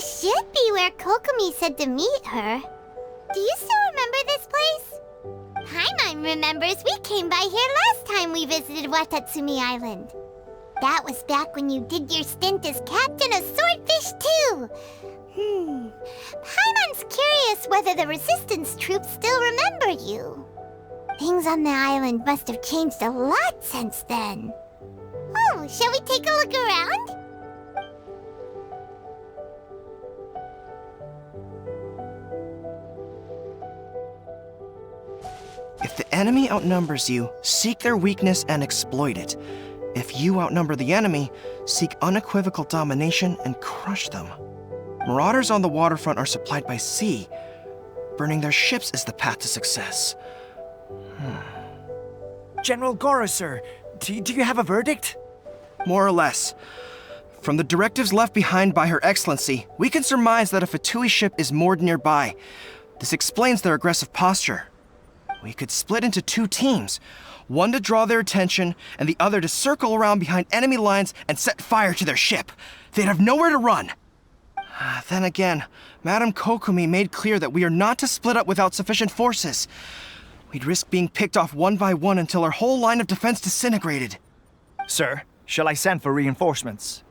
This should be where Kokomi said to meet her. Do you still remember this place? Paimon remembers we came by here last time we visited Watatsumi Island. That was back when you did your stint as captain of Swordfish too. Paimon's curious whether the resistance troops still remember you. Things on the island must have changed a lot since then. Oh, shall we take a look around? If the enemy outnumbers you, seek their weakness and exploit it. If you outnumber the enemy, seek unequivocal domination and crush them. Marauders on the waterfront are supplied by sea. Burning their ships is the path to success. General Goro, sir, do you have a verdict? More or less. From the directives left behind by Her Excellency, we can surmise that a Fatui ship is moored nearby. This explains their aggressive posture. We could split into two teams, one to draw their attention and the other to circle around behind enemy lines and set fire to their ship. They'd have nowhere to run. Then again, Madame Kokomi made clear that we are not to split up without sufficient forces. We'd risk being picked off one by one until our whole line of defense disintegrated. Sir, shall I send for reinforcements?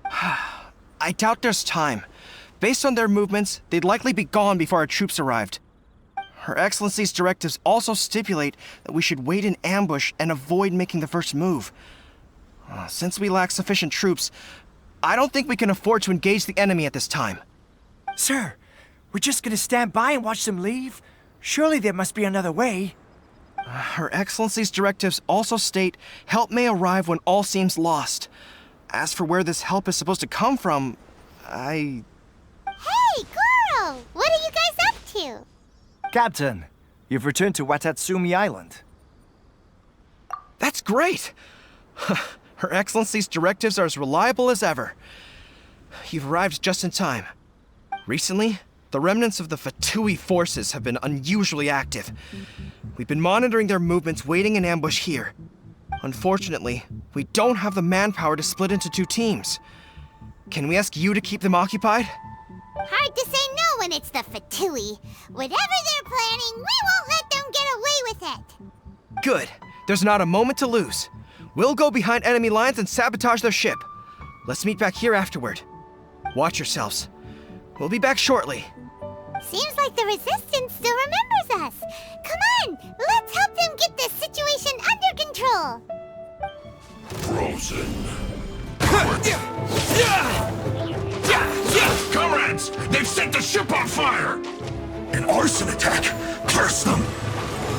I doubt there's time. Based on their movements, they'd likely be gone before our troops arrived. Her Excellency's directives also stipulate that we should wait in ambush and avoid making the first move. Since we lack sufficient troops, I don't think we can afford to engage the enemy at this time. Sir, we're just gonna stand by and watch them leave? Surely there must be another way. Her Excellency's directives also state help may arrive when all seems lost. As for where this help is supposed to come from, Hey, Goro! What are you guys up to? Captain, you've returned to Watatsumi Island. That's great! Her Excellency's directives are as reliable as ever. You've arrived just in time. Recently, the remnants of the Fatui forces have been unusually active. We've been monitoring their movements waiting in ambush here. Unfortunately, we don't have the manpower to split into two teams. Can we ask you to keep them occupied? Hard to say no when it's the Fatui. Whatever they're planning, we won't let them get away with it. Good. There's not a moment to lose. We'll go behind enemy lines and sabotage their ship. Let's meet back here afterward. Watch yourselves. We'll be back shortly. Seems like the Resistance still remembers us. Come on, let's help them get this situation under control. Frozen. Comrades, they've set the ship on fire! An arson attack? Curse them!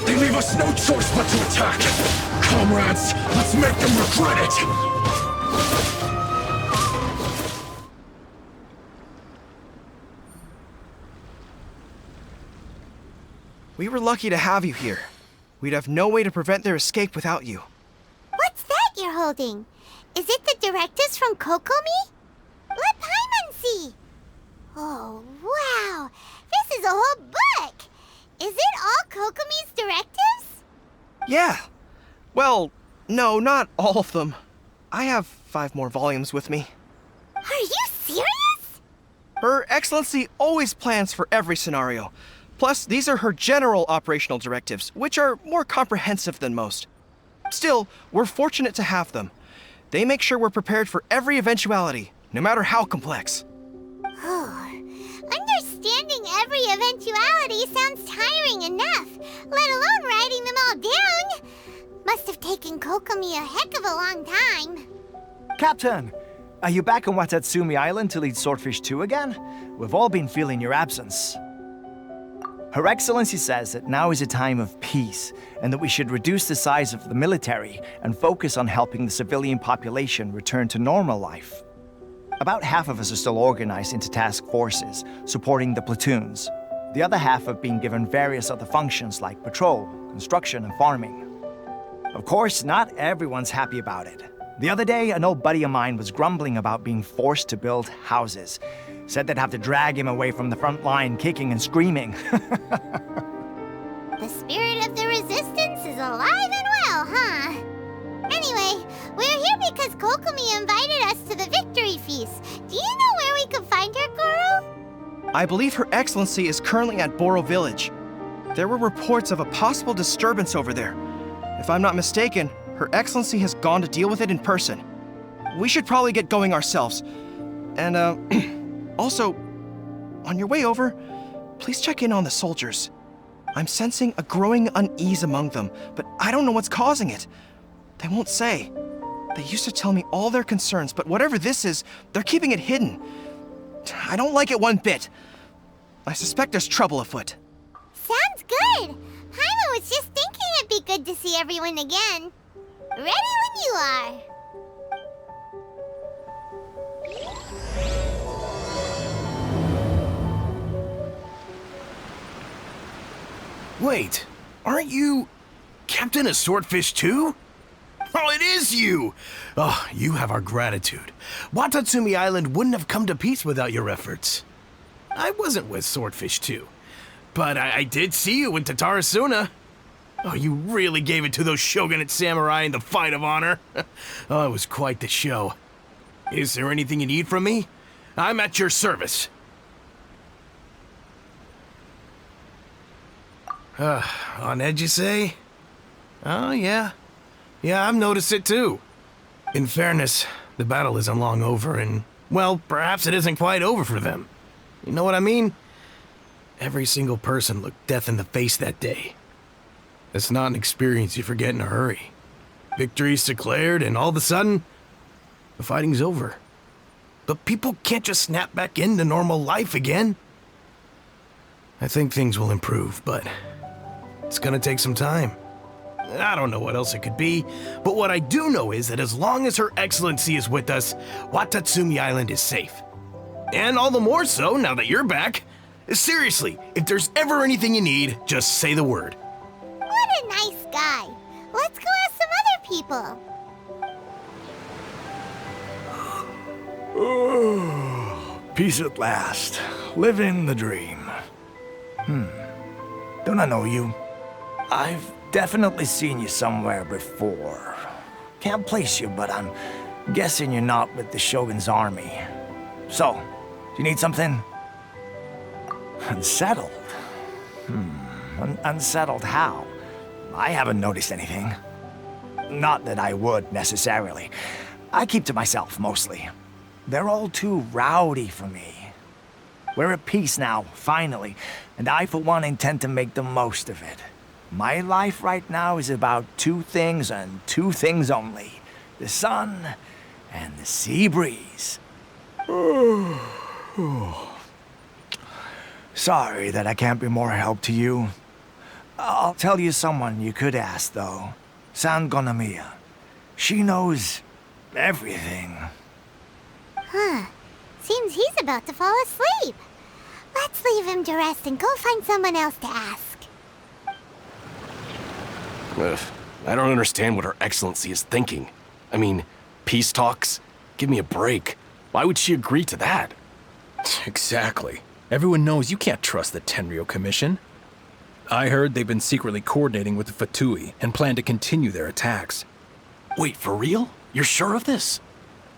They leave us no choice but to attack! Comrades, let's make them regret it! We were lucky to have you here. We'd have no way to prevent their escape without you. What's that you're holding? Is it the directives from Kokomi? Let Paimon see! Oh, wow! This is a whole book! Is it all Kokomi's directives? Yeah. Well, no, not all of them. I have 5 more volumes with me. Are you serious? Her Excellency always plans for every scenario. Plus, these are her general operational directives, which are more comprehensive than most. Still, we're fortunate to have them. They make sure we're prepared for every eventuality, no matter how complex. Understanding every eventuality sounds tiring enough, let alone writing them all down. Must have taken Kokomi a heck of a long time. Captain, are you back on Watatsumi Island to lead Swordfish 2 again? We've all been feeling your absence. Her Excellency says that now is a time of peace and that we should reduce the size of the military and focus on helping the civilian population return to normal life. About half of us are still organized into task forces, supporting the platoons. The other half have been given various other functions like patrol, construction, and farming. Of course, not everyone's happy about it. The other day, an old buddy of mine was grumbling about being forced to build houses. Said they'd have to drag him away from the front line, kicking and screaming. The spirit of the Resistance is alive and well, huh? Anyway, we're here because Kokomi invited us to the victory feast. Do you know where we could find her, Goro? I believe Her Excellency is currently at Boro Village. There were reports of a possible disturbance over there. If I'm not mistaken, Her Excellency has gone to deal with it in person. We should probably get going ourselves. And, also, on your way over, please check in on the soldiers. I'm sensing a growing unease among them, but I don't know what's causing it. They won't say. They used to tell me all their concerns, but whatever this is, they're keeping it hidden. I don't like it one bit. I suspect there's trouble afoot. Sounds good. Paimon was just thinking it'd be good to see everyone again. Ready when you are. Wait, aren't you Captain of Swordfish too? Oh, it is you! Oh, you have our gratitude. Watatsumi Island wouldn't have come to peace without your efforts. I wasn't with Swordfish 2, but I did see you in Tatarasuna. Oh, you really gave it to those shogunate samurai in the fight of honor. Oh, it was quite the show. Is there anything you need from me? I'm at your service. On edge, you say? Oh, yeah. Yeah, I've noticed it too. In fairness, the battle isn't long over, and, well, perhaps it isn't quite over for them. You know what I mean? Every single person looked death in the face that day. It's not an experience you forget in a hurry. Victory's declared, and all of a sudden, the fighting's over. But people can't just snap back into normal life again. I think things will improve, but it's gonna take some time. I don't know what else it could be, but what I do know is that as long as Her Excellency is with us, Watatsumi Island is safe. And all the more so now that you're back. Seriously, if there's ever anything you need, just say the word. What a nice guy. Let's go ask some other people. Peace at last. Living the dream. Don't I know you? I've definitely seen you somewhere before. Can't place you, but I'm guessing you're not with the Shogun's army. So, do you need something? Unsettled? Unsettled how? I haven't noticed anything. Not that I would, necessarily. I keep to myself, mostly. They're all too rowdy for me. We're at peace now, finally, and I, for one, intend to make the most of it. My life right now is about two things and two things only. The sun and the sea breeze. Sorry that I can't be more help to you. I'll tell you someone you could ask, though. Sangonomiya. She knows everything. Huh. Seems he's about to fall asleep. Let's leave him to rest and go find someone else to ask. I don't understand what Her Excellency is thinking. I mean, peace talks? Give me a break. Why would she agree to that? Exactly. Everyone knows you can't trust the Tenryou Commission. I heard they've been secretly coordinating with the Fatui and plan to continue their attacks. Wait, for real? You're sure of this?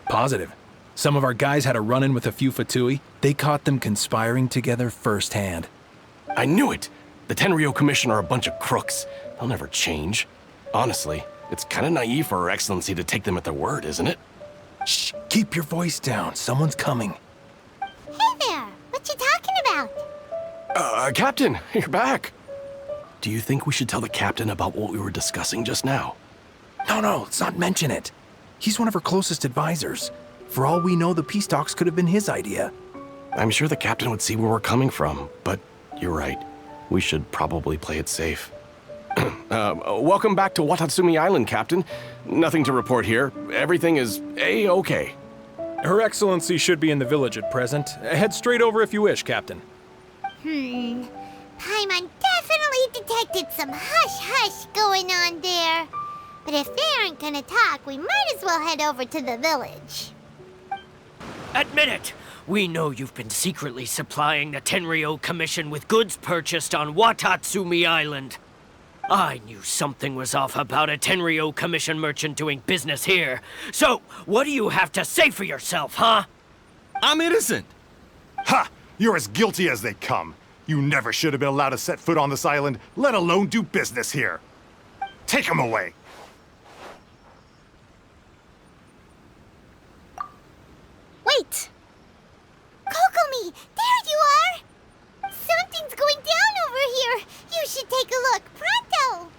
Positive. Some of our guys had a run-in with a few Fatui. They caught them conspiring together firsthand. I knew it! The Tenryou Commission are a bunch of crooks. They'll never change. Honestly, it's kind of naive for Her Excellency to take them at their word, isn't it? Shh, keep your voice down. Someone's coming. Hey there! What you talking about? Captain, you're back. Do you think we should tell the captain about what we were discussing just now? No, let's not mention it. He's one of our closest advisors. For all we know, the peace talks could have been his idea. I'm sure the captain would see where we're coming from, but you're right. We should probably play it safe. Welcome back to Watatsumi Island, Captain. Nothing to report here. Everything is A-okay. Her Excellency should be in the village at present. Head straight over if you wish, Captain. Paimon definitely detected some hush-hush going on there. But if they aren't gonna talk, we might as well head over to the village. Admit it! We know you've been secretly supplying the Tenryou Commission with goods purchased on Watatsumi Island. I knew something was off about a Tenryou Commission merchant doing business here. So, what do you have to say for yourself, huh? I'm innocent. Ha! You're as guilty as they come. You never should have been allowed to set foot on this island, let alone do business here. Take him away. Wait! Kokomi, there you are! Something's going down over here. You should take a look, pronto!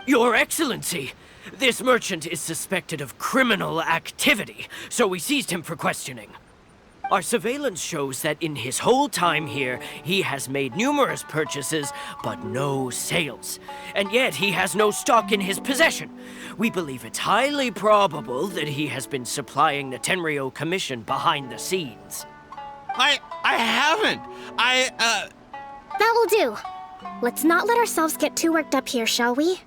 Your Excellency, this merchant is suspected of criminal activity, so we seized him for questioning. Our surveillance shows that in his whole time here, he has made numerous purchases, but no sales. And yet he has no stock in his possession. We believe it's highly probable that he has been supplying the Tenryou Commission behind the scenes. I haven't. That will do. Let's not let ourselves get too worked up here, shall we?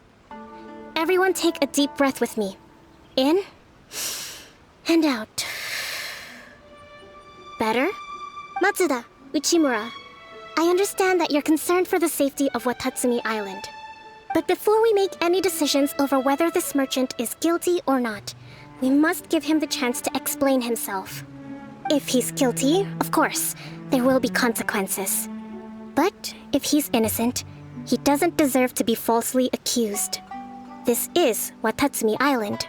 Everyone take a deep breath with me. In and out. Better? Matsuda, Uchimura, I understand that you're concerned for the safety of Watatsumi Island. But before we make any decisions over whether this merchant is guilty or not, we must give him the chance to explain himself. If he's guilty, of course, there will be consequences. But if he's innocent, he doesn't deserve to be falsely accused. This is Watatsumi Island.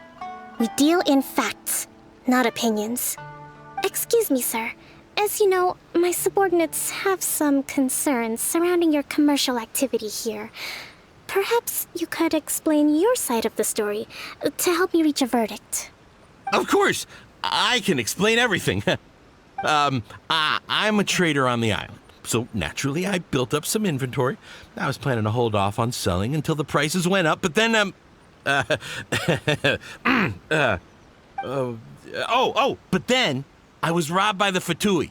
We deal in facts, not opinions. Excuse me, sir. As you know, my subordinates have some concerns surrounding your commercial activity here. Perhaps you could explain your side of the story to help me reach a verdict. Of course, I can explain everything. I'm a trader on the island, so naturally I built up some inventory. I was planning to hold off on selling until the prices went up, but then, but then I was robbed by the Fatui.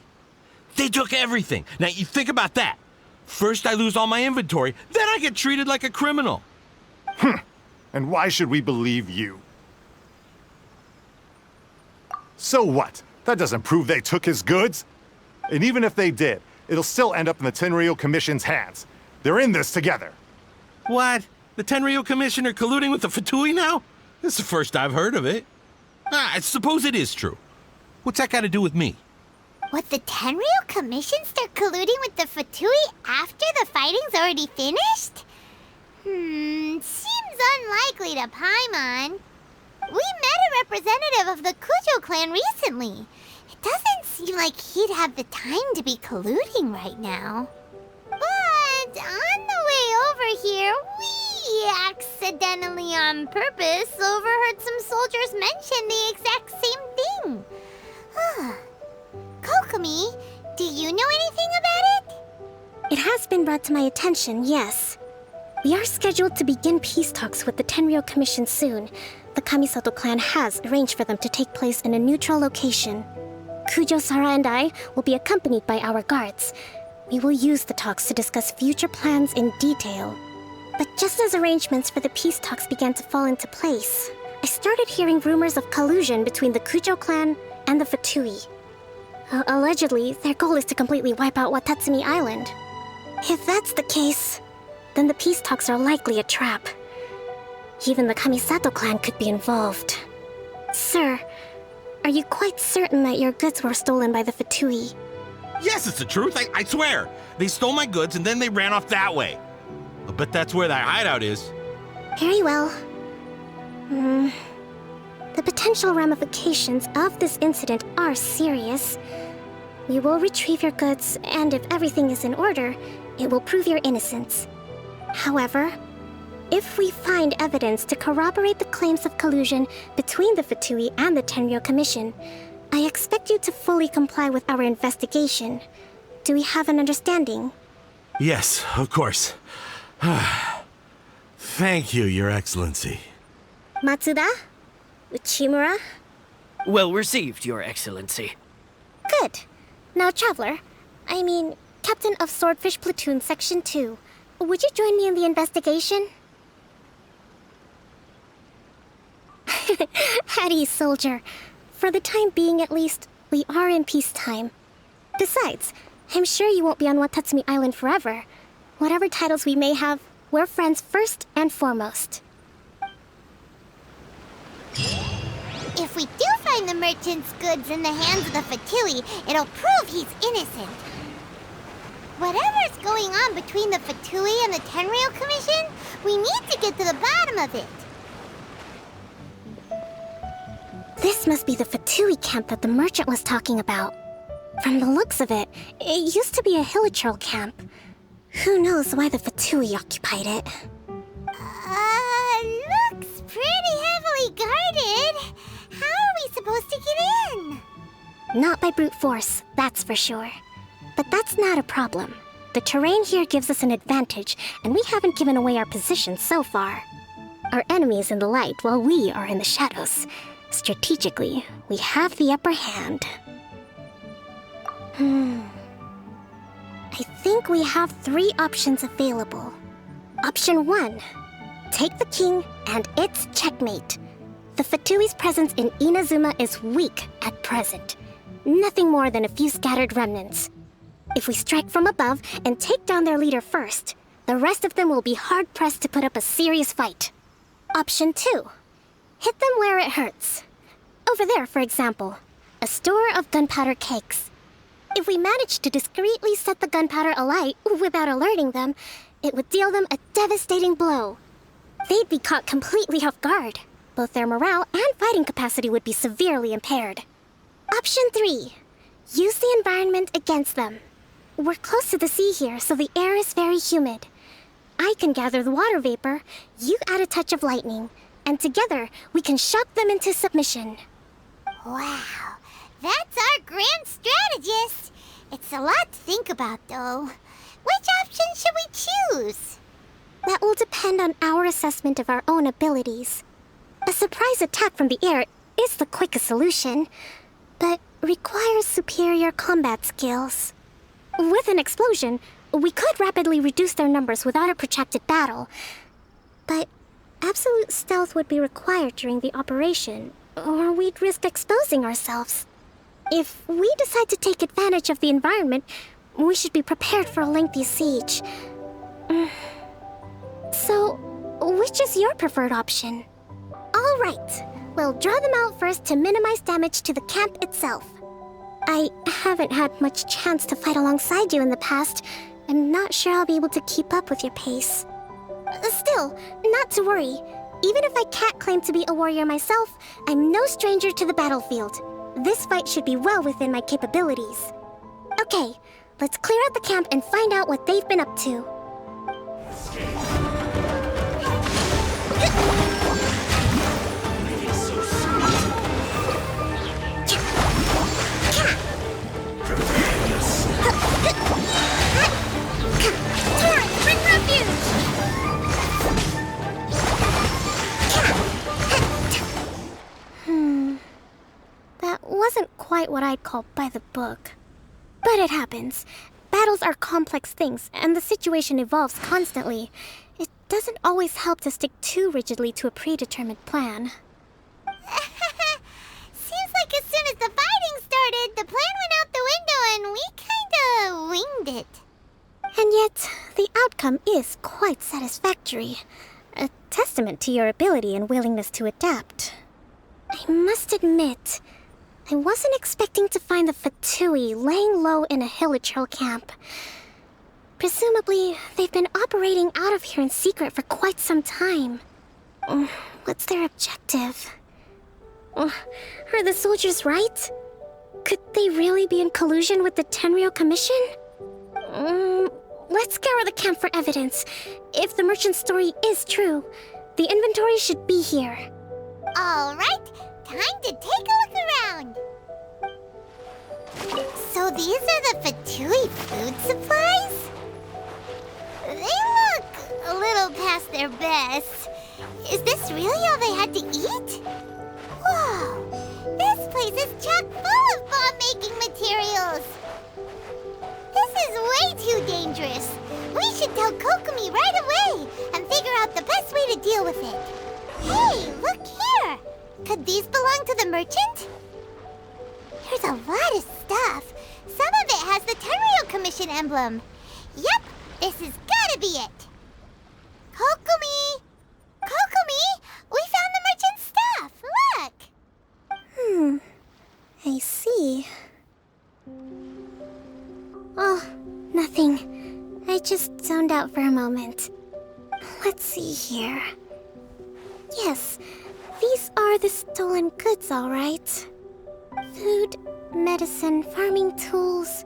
They took everything. Now, you think about that. First I lose all my inventory, then I get treated like a criminal. And why should we believe you? So what? That doesn't prove they took his goods. And even if they did, it'll still end up in the Tenryou Commission's hands. They're in this together. What? The Tenryou Commission are colluding with the Fatui now? This is the first I've heard of it. I suppose it is true. What's that got to do with me? What, the Tenryou Commission start colluding with the Fatui after the fighting's already finished? Seems unlikely to Paimon. We met a representative of the Kujo clan recently. It doesn't seem like he'd have the time to be colluding right now. But on the way over here, we accidentally on purpose overheard some soldiers mention the exact same thing. Kokomi, do you know anything about it? It has been brought to my attention, yes. We are scheduled to begin peace talks with the Tenryou Commission soon. The Kamisato clan has arranged for them to take place in a neutral location. Kujo-Sara and I will be accompanied by our guards. We will use the talks to discuss future plans in detail. But just as arrangements for the peace talks began to fall into place, I started hearing rumors of collusion between the Kujo clan and the Fatui. Allegedly, their goal is to completely wipe out Watatsumi Island. If that's the case, then the peace talks are likely a trap. Even the Kamisato clan could be involved. Sir, are you quite certain that your goods were stolen by the Fatui? Yes, it's the truth. I swear. They stole my goods and then they ran off that way. I'll bet that's where their hideout is. Very well. The potential ramifications of this incident are serious. We will retrieve your goods, and if everything is in order, it will prove your innocence. However, if we find evidence to corroborate the claims of collusion between the Fatui and the Tenryou Commission, I expect you to fully comply with our investigation. Do we have an understanding? Yes, of course. Thank you, Your Excellency. Matsuda? Uchimura? Well received, Your Excellency. Good. Now, Traveler, Captain of Swordfish Platoon Section 2, would you join me in the investigation? At ease, soldier. For the time being, at least, we are in peacetime. Besides, I'm sure you won't be on Watatsumi Island forever. Whatever titles we may have, we're friends first and foremost. If we do find the merchant's goods in the hands of the Fatui, it'll prove he's innocent. Whatever's going on between the Fatui and the Tenryou Commission, we need to get to the bottom of it. This must be the Fatui camp that the merchant was talking about. From the looks of it, it used to be a Hilichurl camp. Who knows why the Fatui occupied it? Looks pretty heavily guarded. How are we supposed to get in? Not by brute force, that's for sure. But that's not a problem. The terrain here gives us an advantage, and we haven't given away our position so far. Our enemy is in the light while we are in the shadows. Strategically, we have the upper hand. I think we have 3 options available. Option 1. Take the king, and it's checkmate. The Fatui's presence in Inazuma is weak at present. Nothing more than a few scattered remnants. If we strike from above and take down their leader first, the rest of them will be hard-pressed to put up a serious fight. Option 2. Hit them where it hurts. Over there, for example, a store of gunpowder cakes. If we manage to discreetly set the gunpowder alight without alerting them, it would deal them a devastating blow. They'd be caught completely off guard. Both their morale and fighting capacity would be severely impaired. Option 3. Use the environment against them. We're close to the sea here, so the air is very humid. I can gather the water vapor, you add a touch of lightning, and together we can shock them into submission. Wow, that's our grand strategist. It's a lot to think about, though. Which option should we choose? That will depend on our assessment of our own abilities. A surprise attack from the air is the quickest solution, but requires superior combat skills. With an explosion, we could rapidly reduce their numbers without a protracted battle, but absolute stealth would be required during the operation, or we'd risk exposing ourselves. If we decide to take advantage of the environment, we should be prepared for a lengthy siege. So, which is your preferred option? All right, we'll draw them out first to minimize damage to the camp itself. I haven't had much chance to fight alongside you in the past. I'm not sure I'll be able to keep up with your pace. Still, not to worry. Even if I can't claim to be a warrior myself, I'm no stranger to the battlefield. This fight should be well within my capabilities. Okay, let's clear out the camp and find out what they've been up to. Bring refuge! That wasn't quite what I'd call by the book. But it happens. Battles are complex things, and the situation evolves constantly. It doesn't always help to stick too rigidly to a predetermined plan. Seems like as soon as the fighting started, the plan went out the window and we kinda winged it. And yet, the outcome is quite satisfactory. A testament to your ability and willingness to adapt. I must admit, I wasn't expecting to find the Fatui laying low in a Hilichurl camp. Presumably, they've been operating out of here in secret for quite some time. What's their objective? Are the soldiers right? Could they really be in collusion with the Tenryou Commission? Let's scour the camp for evidence. If the merchant's story is true, the inventory should be here. All right, time to take a look around. So these are the Fatui food supplies? They look a little past their best. Is this really all they had to eat? Whoa, this place is chock full of bomb-making materials. This is way too dangerous. We should tell Kokomi right away and figure out the best way to deal with it. Hey, look here. Could these belong to the merchant? There's a lot of stuff. Some of it has the Tenryou Commission emblem. Yep, this has gotta be it. Kokomi! Kokomi! We found the merchant's stuff! Look! I see. Oh, nothing. zoned out for a moment. Let's see here. Yes, these are the stolen goods, all right. Food, medicine, farming tools,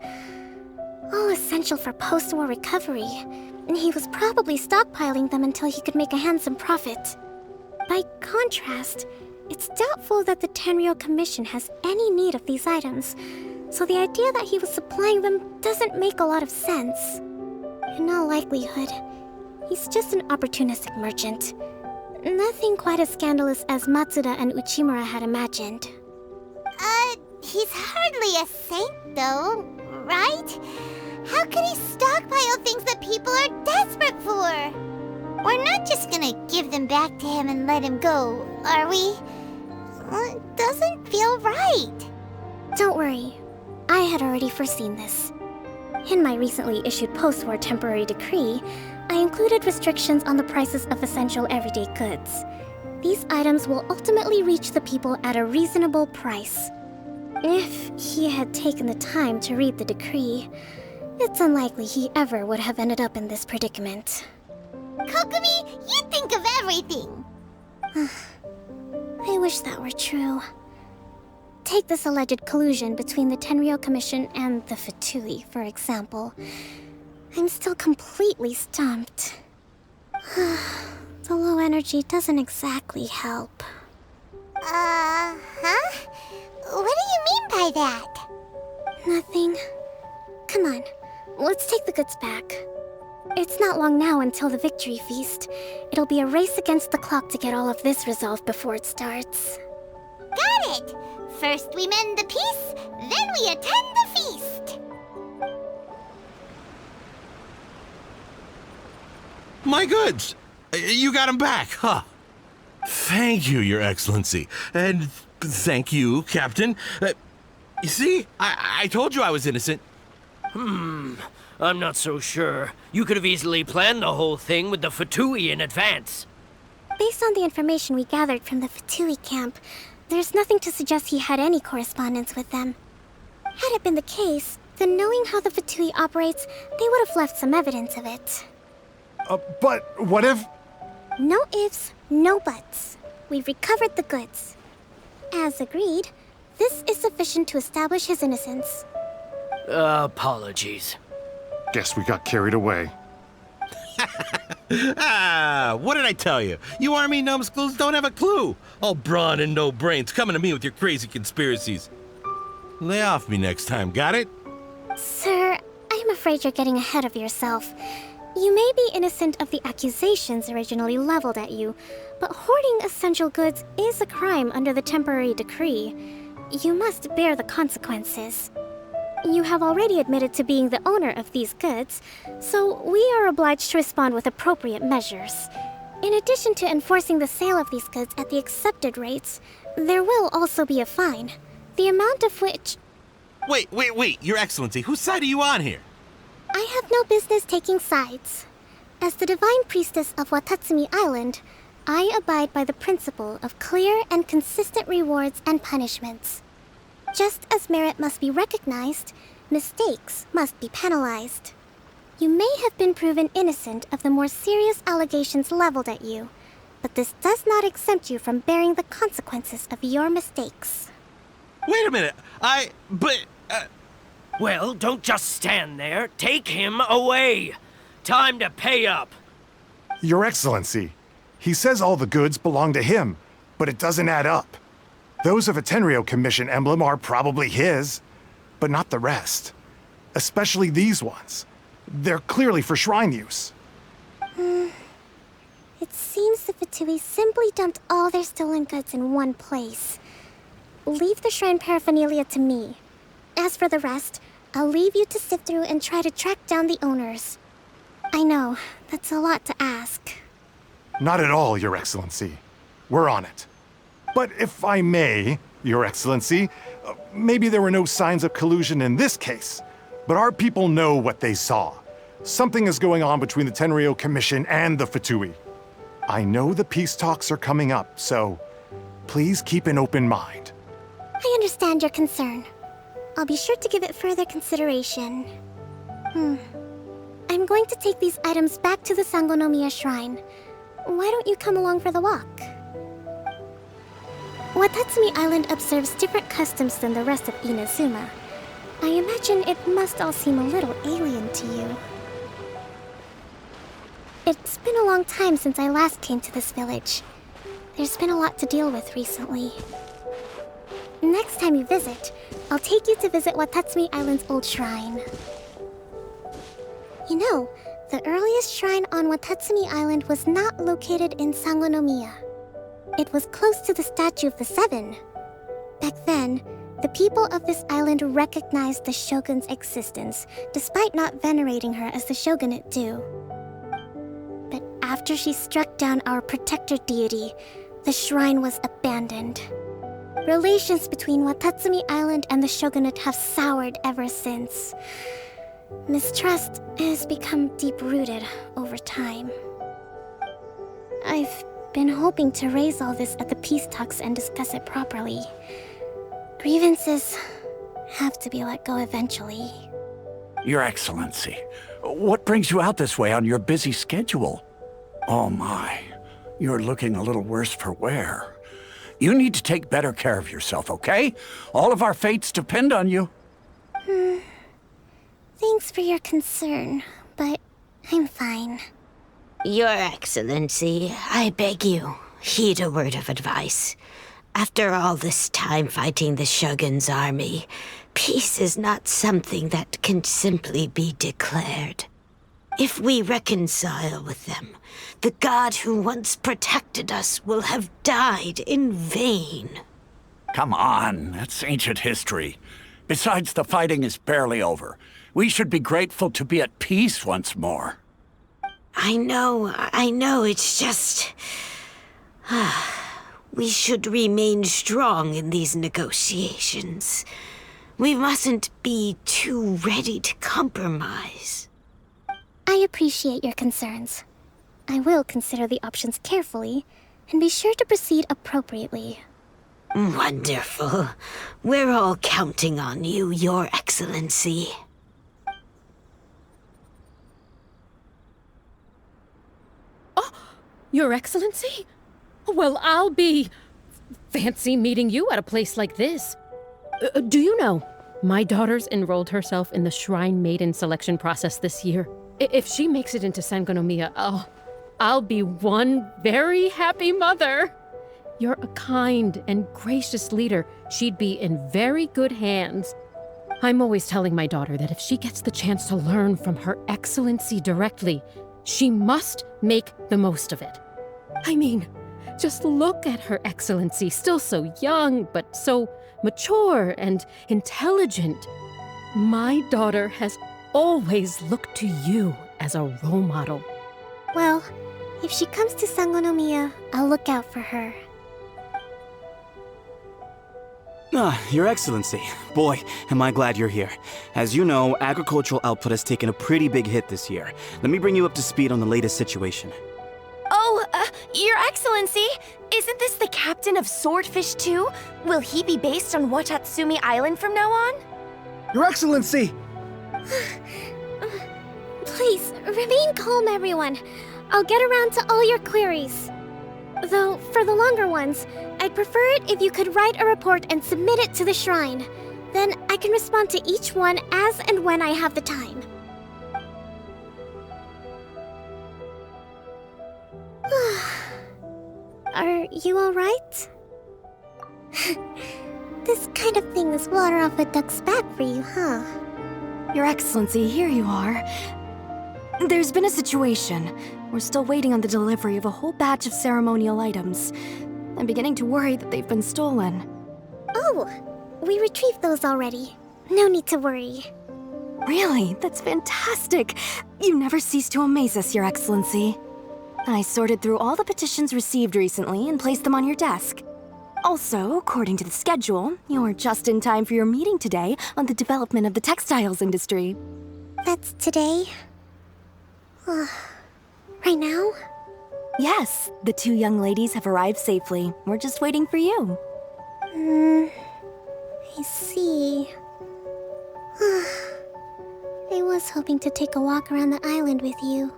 all essential for post-war recovery. And he was probably stockpiling them until he could make a handsome profit. By contrast, it's doubtful that the Tenryou Commission has any need of these items, so the idea that he was supplying them doesn't make a lot of sense. In all likelihood, he's just an opportunistic merchant. Nothing quite as scandalous as Matsuda and Uchimura had imagined. He's hardly a saint, though, right? How could he stockpile things that people are desperate for? We're not just gonna give them back to him and let him go, are we? It doesn't feel right. Don't worry, I had already foreseen this. In my recently issued post-war temporary decree, I included restrictions on the prices of essential everyday goods. These items will ultimately reach the people at a reasonable price. If he had taken the time to read the decree, it's unlikely he ever would have ended up in this predicament. Kokomi, you think of everything! I wish that were true. Take this alleged collusion between the Tenryou Commission and the Fatui, for example. I'm still completely stumped. The low energy doesn't exactly help. What do you mean by that? Nothing. Come on, let's take the goods back. It's not long now until the victory feast. It'll be a race against the clock to get all of this resolved before it starts. Got it! First we mend the peace, then we attend the feast! My goods! You got them back, huh? Thank you, Your Excellency. And thank you, Captain. You see, I told you I was innocent. I'm not so sure. You could have easily planned the whole thing with the Fatui in advance. Based on the information we gathered from the Fatui camp, there's nothing to suggest he had any correspondence with them. Had it been the case, then knowing how the Fatui operates, they would have left some evidence of it. But what if... No ifs, no buts. We've recovered the goods. As agreed, this is sufficient to establish his innocence. Apologies. Guess we got carried away. What did I tell you? You army numbskulls don't have a clue. All brawn and no brains coming to me with your crazy conspiracies. Lay off me next time, got it? Sir, I'm afraid you're getting ahead of yourself. You may be innocent of the accusations originally leveled at you, but hoarding essential goods is a crime under the temporary decree. You must bear the consequences. You have already admitted to being the owner of these goods, so we are obliged to respond with appropriate measures. In addition to enforcing the sale of these goods at the accepted rates, there will also be a fine, the amount of which... Wait, Your Excellency, whose side are you on here? I have no business taking sides. As the Divine Priestess of Watatsumi Island, I abide by the principle of clear and consistent rewards and punishments. Just as merit must be recognized, mistakes must be penalized. You may have been proven innocent of the more serious allegations leveled at you, but this does not exempt you from bearing the consequences of your mistakes. Wait a minute, Well, don't just stand there. Take him away. Time to pay up. Your Excellency, he says all the goods belong to him, but it doesn't add up. Those of a Tenryou Commission emblem are probably his, but not the rest. Especially these ones. They're clearly for shrine use. It seems the Fatui simply dumped all their stolen goods in one place. Leave the shrine paraphernalia to me. As for the rest, I'll leave you to sift through and try to track down the owners. I know, that's a lot to ask. Not at all, Your Excellency. We're on it. But if I may, Your Excellency, maybe there were no signs of collusion in this case, but our people know what they saw. Something is going on between the Tenryou Commission and the Fatui. I know the peace talks are coming up, so please keep an open mind. I understand your concern. I'll be sure to give it further consideration. I'm going to take these items back to the Sangonomiya shrine. Why don't you come along for the walk? Watatsumi Island observes different customs than the rest of Inazuma. I imagine it must all seem a little alien to you. It's been a long time since I last came to this village. There's been a lot to deal with recently. Next time you visit, I'll take you to visit Watatsumi Island's old shrine. You know, the earliest shrine on Watatsumi Island was not located in Sangonomiya. It was close to the Statue of the Seven. Back then, the people of this island recognized the shogun's existence, despite not venerating her as the shogunate do. But after she struck down our protector deity, the shrine was abandoned. Relations between Watatsumi Island and the shogunate have soured ever since. Mistrust has become deep-rooted over time. I've been hoping to raise all this at the peace talks and discuss it properly. Grievances have to be let go eventually. Your Excellency, what brings you out this way on your busy schedule? Oh my, you're looking a little worse for wear. You need to take better care of yourself, okay? All of our fates depend on you. Thanks for your concern, but I'm fine. Your Excellency, I beg you, heed a word of advice. After all this time fighting the Shogun's army, peace is not something that can simply be declared. If we reconcile with them, the god who once protected us will have died in vain. Come on, that's ancient history. Besides, the fighting is barely over. We should be grateful to be at peace once more. I know, it's just... We should remain strong in these negotiations. We mustn't be too ready to compromise. I appreciate your concerns. I will consider the options carefully, and be sure to proceed appropriately. Wonderful. We're all counting on you, Your Excellency. Oh, Your Excellency? Well, I'll be... fancy meeting you at a place like this. Do you know, my daughter's enrolled herself in the Shrine Maiden selection process this year. If she makes it into Sangonomiya, I'll be one very happy mother. You're a kind and gracious leader. She'd be in very good hands. I'm always telling my daughter that if she gets the chance to learn from Her Excellency directly, she must make the most of it. I mean, just look at Her Excellency, still so young, but so mature and intelligent. My daughter has always looked to you as a role model. Well, if she comes to Sangonomiya, I'll look out for her. Your Excellency. Boy, am I glad you're here. As you know, agricultural output has taken a pretty big hit this year. Let me bring you up to speed on the latest situation. Oh, Your Excellency, isn't this the captain of Swordfish 2? Will he be based on Watatsumi Island from now on? Your Excellency! Please, remain calm, everyone. I'll get around to all your queries. Though, for the longer ones, I'd prefer it if you could write a report and submit it to the shrine. Then I can respond to each one as and when I have the time. Are you alright? This kind of thing is water off a duck's back for you, huh? Your Excellency, here you are. There's been a situation. We're still waiting on the delivery of a whole batch of ceremonial items. I'm beginning to worry that they've been stolen. Oh, we retrieved those already. No need to worry. Really? That's fantastic. You never cease to amaze us, Your Excellency. I sorted through all the petitions received recently and placed them on your desk. Also, according to the schedule, you're just in time for your meeting today on the development of the textiles industry. That's today? Right now? Yes, the two young ladies have arrived safely. We're just waiting for you. I see. I was hoping to take a walk around the island with you,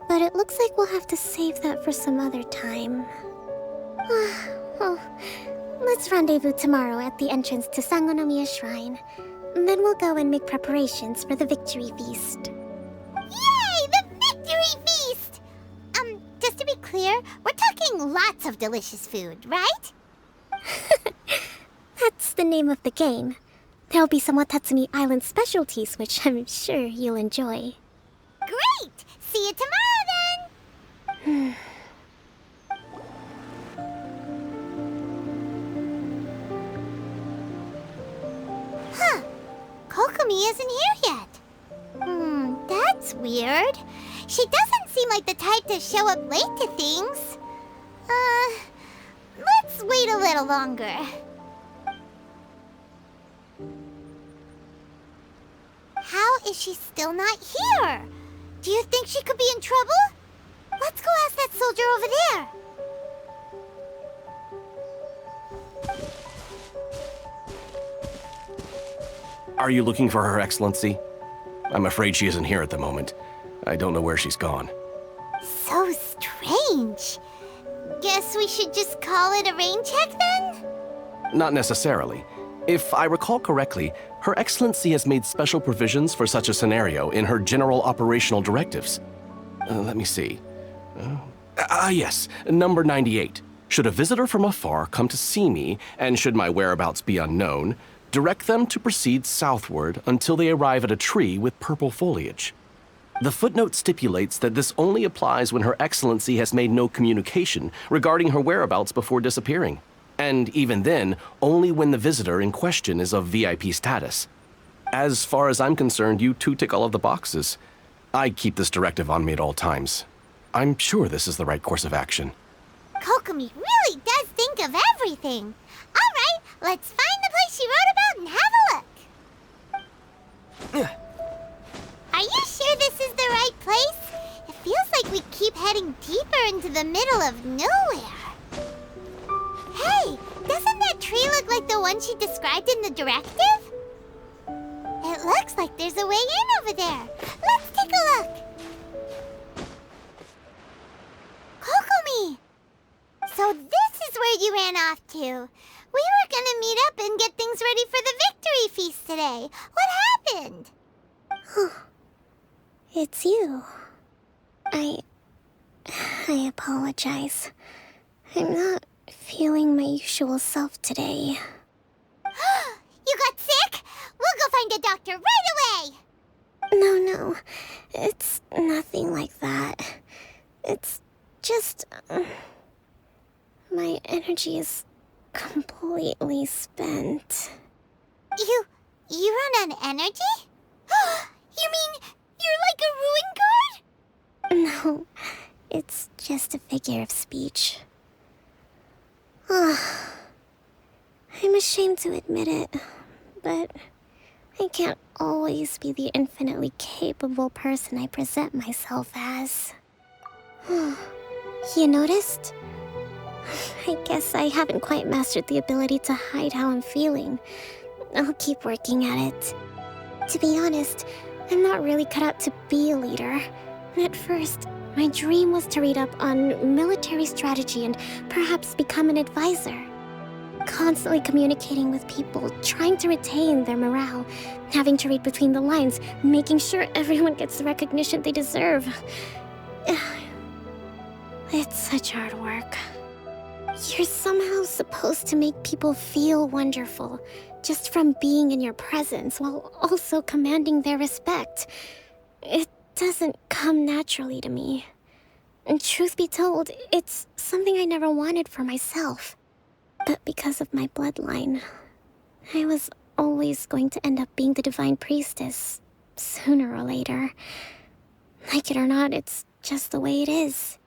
but it looks like we'll have to save that for some other time. Well, let's rendezvous tomorrow at the entrance to Sangonomiya Shrine. Then we'll go and make preparations for the victory feast. Yay! The victory feast! Just to be clear, we're talking lots of delicious food, right? That's the name of the game. There'll be some Watatsumi Island specialties, which I'm sure you'll enjoy. Great! See you tomorrow then! Huh. Kokomi isn't here yet. That's weird. She doesn't seem like the type to show up late to things. Let's wait a little longer. How is she still not here? Do you think she could be in trouble? Let's go ask that soldier over there. Are you looking for Her Excellency? I'm afraid she isn't here at the moment. I don't know where she's gone. So strange. Guess we should just call it a rain check then? Not necessarily. If I recall correctly, Her Excellency has made special provisions for such a scenario in her general operational directives. Let me see. Yes, number 98. Should a visitor from afar come to see me, and should my whereabouts be unknown, direct them to proceed southward until they arrive at a tree with purple foliage. The footnote stipulates that this only applies when Her Excellency has made no communication regarding her whereabouts before disappearing. And even then, only when the visitor in question is of VIP status. As far as I'm concerned, you two tick all of the boxes. I keep this directive on me at all times. I'm sure this is the right course of action. Kokomi really does think of everything. All right, let's find the place she wrote about and have a look. Are you sure this is the right place? It feels like we keep heading deeper into the middle of nowhere. Hey, doesn't that tree look like the one she described in the directive? It looks like there's a way in over there. Let's take a look. Kokomi! So this is where you ran off to. We were gonna meet up and get things ready for the victory feast today. What happened? It's you. I apologize. I'm not feeling my usual self today. You got sick? We'll go find a doctor right away! No. It's nothing like that. It's just... my energy is completely spent. You run on energy? You mean you're like a ruin guard? No, it's just a figure of speech. I'm ashamed to admit it, but I can't always be the infinitely capable person I present myself as. You noticed? I guess I haven't quite mastered the ability to hide how I'm feeling. I'll keep working at it. To be honest, I'm not really cut out to be a leader. At first, my dream was to read up on military strategy and perhaps become an advisor. Constantly communicating with people, trying to retain their morale, having to read between the lines, making sure everyone gets the recognition they deserve. It's such hard work. You're somehow supposed to make people feel wonderful, just from being in your presence, while also commanding their respect. It doesn't come naturally to me. And truth be told, it's something I never wanted for myself. But because of my bloodline, I was always going to end up being the divine priestess, sooner or later. Like it or not, it's just the way it is.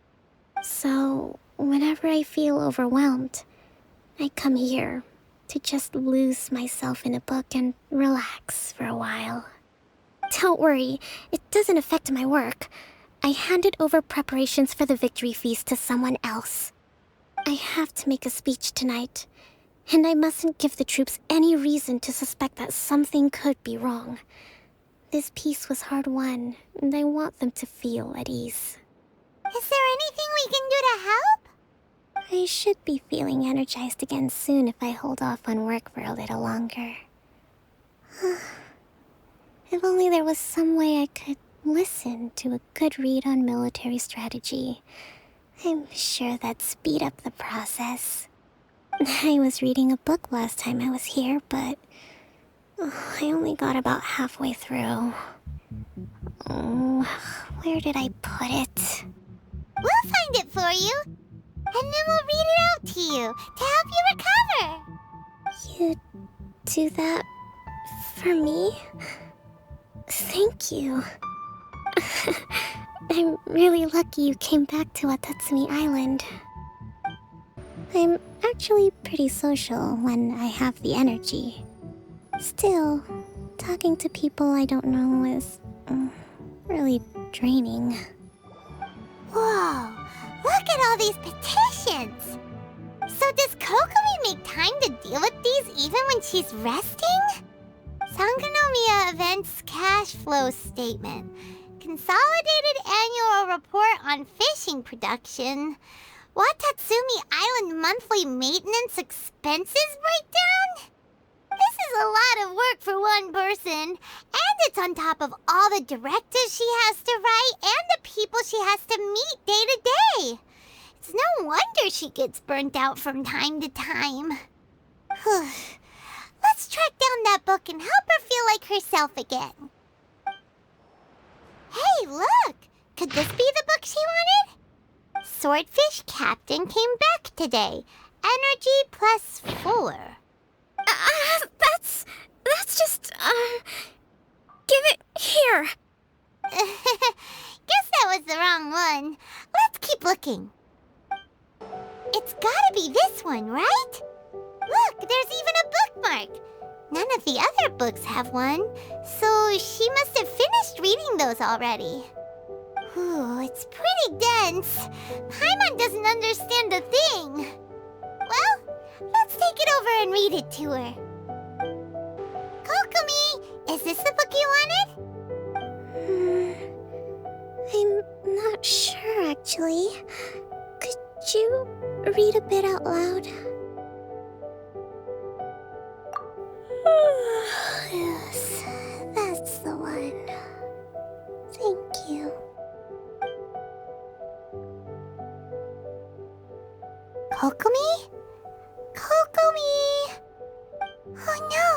So, whenever I feel overwhelmed, I come here to just lose myself in a book and relax for a while. Don't worry, it doesn't affect my work. I handed over preparations for the victory feast to someone else. I have to make a speech tonight, and I mustn't give the troops any reason to suspect that something could be wrong. this peace was hard-won, and I want them to feel at ease. Is there anything we can do to help? I should be feeling energized again soon if I hold off on work for a little longer. If only there was some way I could listen to a good read on military strategy. I'm sure that'd speed up the process. I was reading a book last time I was here, but I only got about halfway through. Where did I put it? We'll find it for you, and then we'll read it out to you to help you recover. You do that for me? Thank you. I'm really lucky you came back to Watatsumi Island. I'm actually pretty social when I have the energy. Still, talking to people I don't know is really draining. Whoa, look at all these petitions! So does Kokomi make time to deal with these even when she's resting? Sangonomiya Events Cash Flow Statement. Consolidated Annual Report on Fishing Production. Watatsumi Island Monthly Maintenance Expenses Breakdown? This is a lot of work for one person, and it's on top of all the directives she has to write and the people she has to meet day to day. It's no wonder she gets burnt out from time to time. Let's track down that book and help her feel like herself again. Hey, look! Could this be the book she wanted? Swordfish Captain came back today. Energy +4. That's just, give it here. Guess that was the wrong one. Let's keep looking. It's gotta be this one, right? Look, there's even a bookmark. None of the other books have one, so she must have finished reading those already. Ooh, it's pretty dense. Paimon doesn't understand a thing. Well, let's take it over and read it to her. Kokomi, is this the book you wanted? I'm not sure, actually. Could you read a bit out loud? Yes, that's the one. Thank you. Kokomi? Kokomi! Oh no!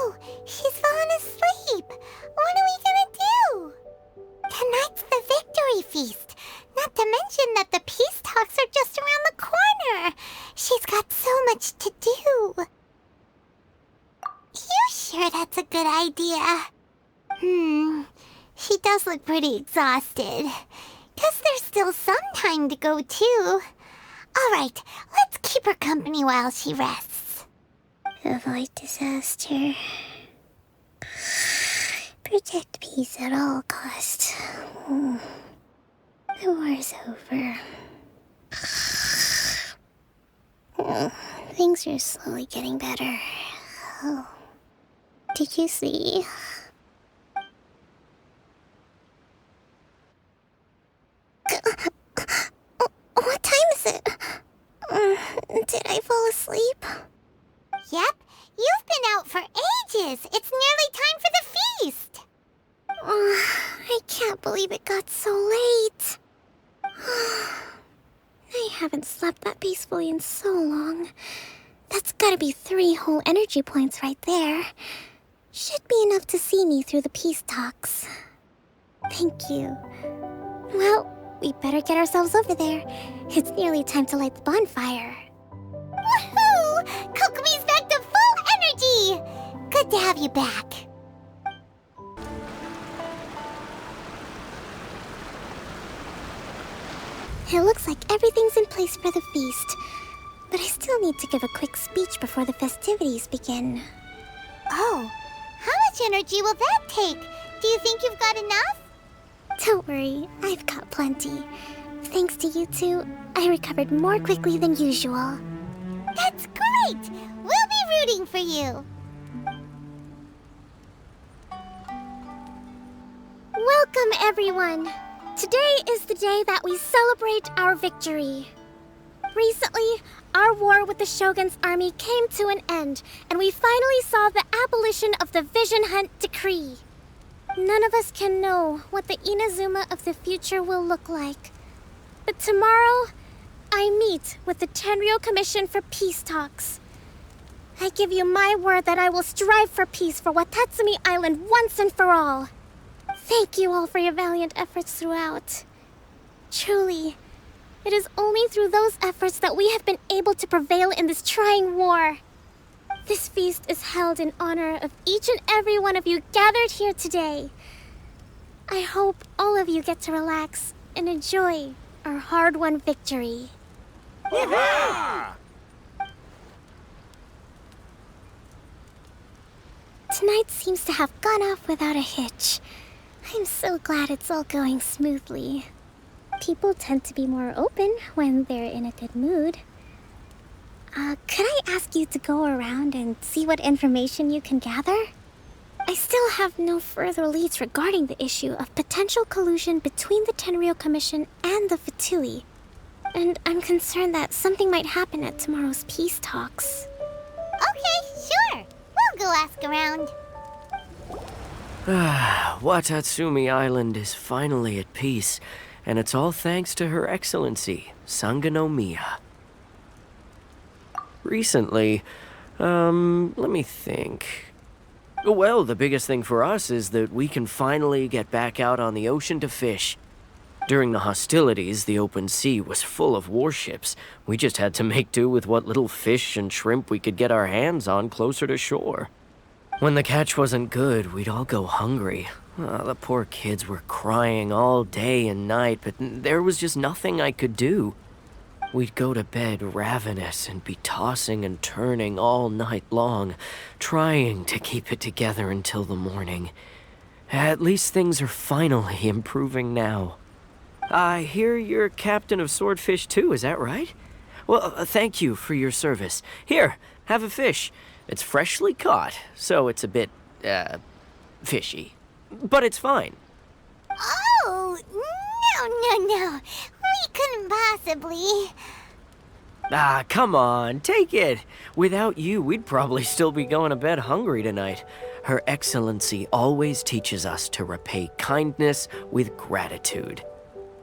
She's fallen asleep! What are we gonna do? Tonight's the victory feast! Not to mention that the peace talks are just around the corner! She's got so much to do! You sure that's a good idea? She does look pretty exhausted. Guess there's still some time to go too. Alright, let's keep her company while she rests. Avoid disaster. Protect peace at all costs. The war's over. Things are slowly getting better. Oh. Did you see? What time is it? Did I fall asleep? Yep, you've been out for ages. It's nearly time for the feast. I can't believe it got so late. I haven't slept that peacefully in so long. That's gotta be 3 whole energy points right there. Should be enough to see me through the peace talks. Thank you. Well, we better get ourselves over there. It's nearly time to light the bonfire. Woohoo! Kokomi's back to full energy! Good to have you back. It looks like everything's in place for the feast. But I still need to give a quick speech before the festivities begin. Oh, how much energy will that take? Do you think you've got enough? Don't worry, I've got plenty. Thanks to you two, I recovered more quickly than usual. That's great! We'll be rooting for you. Welcome, everyone. Today is the day that we celebrate our victory. Recently, our war with the Shogun's army came to an end, and we finally saw the abolition of the Vision Hunt Decree. None of us can know what the Inazuma of the future will look like. But tomorrow, I meet with the Tenryou Commission for peace talks. I give you my word that I will strive for peace for Watatsumi Island once and for all. Thank you all for your valiant efforts throughout. Truly, it is only through those efforts that we have been able to prevail in this trying war. This feast is held in honor of each and every one of you gathered here today. I hope all of you get to relax and enjoy our hard-won victory. Tonight seems to have gone off without a hitch. I'm so glad it's all going smoothly. People tend to be more open when they're in a good mood. Could I ask you to go around and see what information you can gather? I still have no further leads regarding the issue of potential collusion between the Tenryou Commission and the Fatui. And I'm concerned that something might happen at tomorrow's peace talks. Okay, sure. We'll go ask around. Watatsumi Island is finally at peace, and it's all thanks to Her Excellency, Sangonomiya. Recently, let me think. Well, the biggest thing for us is that we can finally get back out on the ocean to fish. During the hostilities, the open sea was full of warships. We just had to make do with what little fish and shrimp we could get our hands on closer to shore. When the catch wasn't good, we'd all go hungry. The poor kids were crying all day and night, but there was just nothing I could do. We'd go to bed ravenous and be tossing and turning all night long, trying to keep it together until the morning. At least things are finally improving now. I hear you're captain of Swordfish too, is that right? Well, thank you for your service. Here, have a fish. It's freshly caught, so it's a bit, fishy. But it's fine. Oh, no. We couldn't possibly. Come on, take it. Without you, we'd probably still be going to bed hungry tonight. Her Excellency always teaches us to repay kindness with gratitude.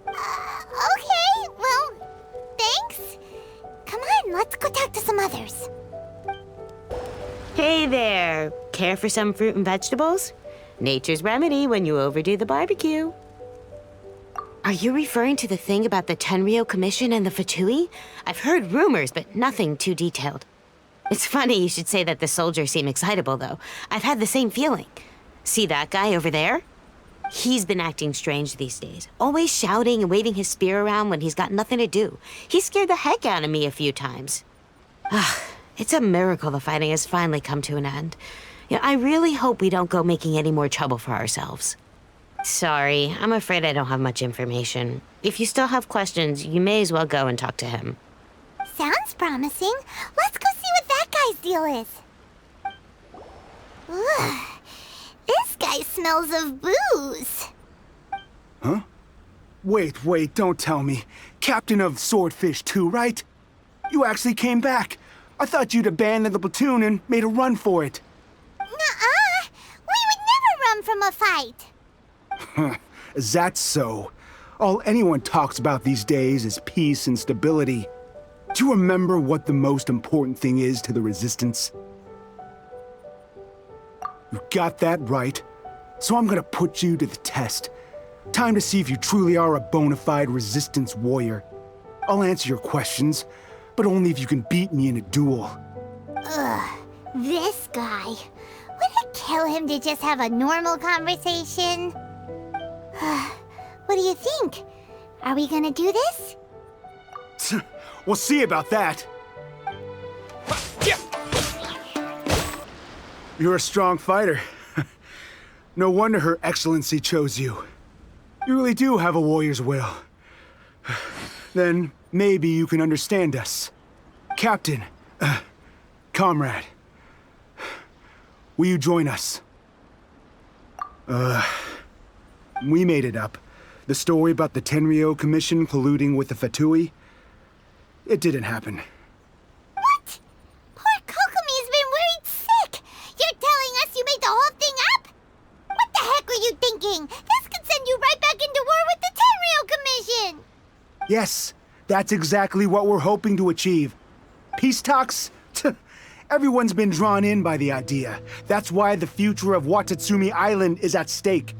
Okay, well, thanks. Come on, let's go talk to some others. Hey there. Care for some fruit and vegetables? Nature's remedy when you overdo the barbecue. Are you referring to the thing about the Tenryou Commission and the Fatui? I've heard rumors, but nothing too detailed. It's funny you should say that the soldiers seem excitable, though. I've had the same feeling. See that guy over there? He's been acting strange these days, always shouting and waving his spear around when he's got nothing to do. He scared the heck out of me a few times. It's a miracle the fighting has finally come to an end. I really hope we don't go making any more trouble for ourselves. Sorry, I'm afraid I don't have much information. If you still have questions, you may as well go and talk to him. Sounds promising. Let's go see what that guy's deal is. Ugh. This guy smells of booze. Huh? Wait, don't tell me. Captain of Swordfish too, right? You actually came back. I thought you'd abandoned the platoon and made a run for it. Nuh-uh. We would never run from a fight. Is that so? All anyone talks about these days is peace and stability. Do you remember what the most important thing is to the Resistance? You got that right. So I'm gonna put you to the test. Time to see if you truly are a bona fide Resistance warrior. I'll answer your questions, but only if you can beat me in a duel. Ugh, this guy. Would it kill him to just have a normal conversation? What do you think? Are we gonna do this? We'll see about that. You're a strong fighter. No wonder Her Excellency chose you. You really do have a warrior's will. Then maybe you can understand us. Captain, comrade, will you join us? We made it up. The story about the Tenryou Commission colluding with the Fatui. It didn't happen. What? Poor Kokomi's been worried sick. You're telling us you made the whole thing up? What the heck were you thinking? This could send you right back into war with the Tenryou Commission. Yes, that's exactly what we're hoping to achieve. Peace talks? Everyone's been drawn in by the idea. That's why the future of Watatsumi Island is at stake.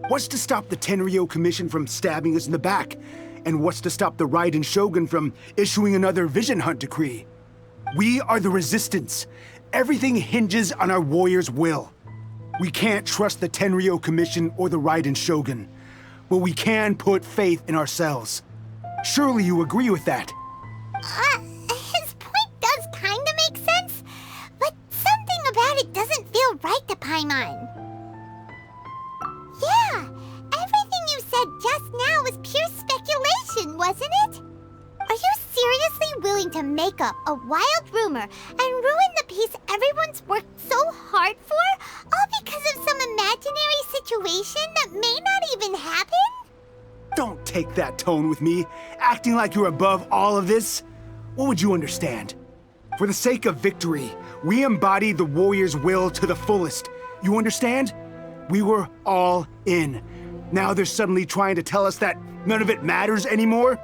What's to stop the Tenryou Commission from stabbing us in the back? And what's to stop the Raiden Shogun from issuing another Vision Hunt decree? We are the resistance. Everything hinges on our warriors' will. We can't trust the Tenryou Commission or the Raiden Shogun, but we can put faith in ourselves. Surely you agree with that? His point does kinda make sense, but something about it doesn't feel right to Paimon. Yeah, everything you said just now was pure speculation, wasn't it? Are you seriously willing to make up a wild rumor and ruin the peace everyone's worked so hard for, all because of some imaginary situation that may not even happen? Don't take that tone with me, acting like you're above all of this. What would you understand? For the sake of victory, we embodied the warrior's will to the fullest. You understand? We were all in. Now they're suddenly trying to tell us that none of it matters anymore?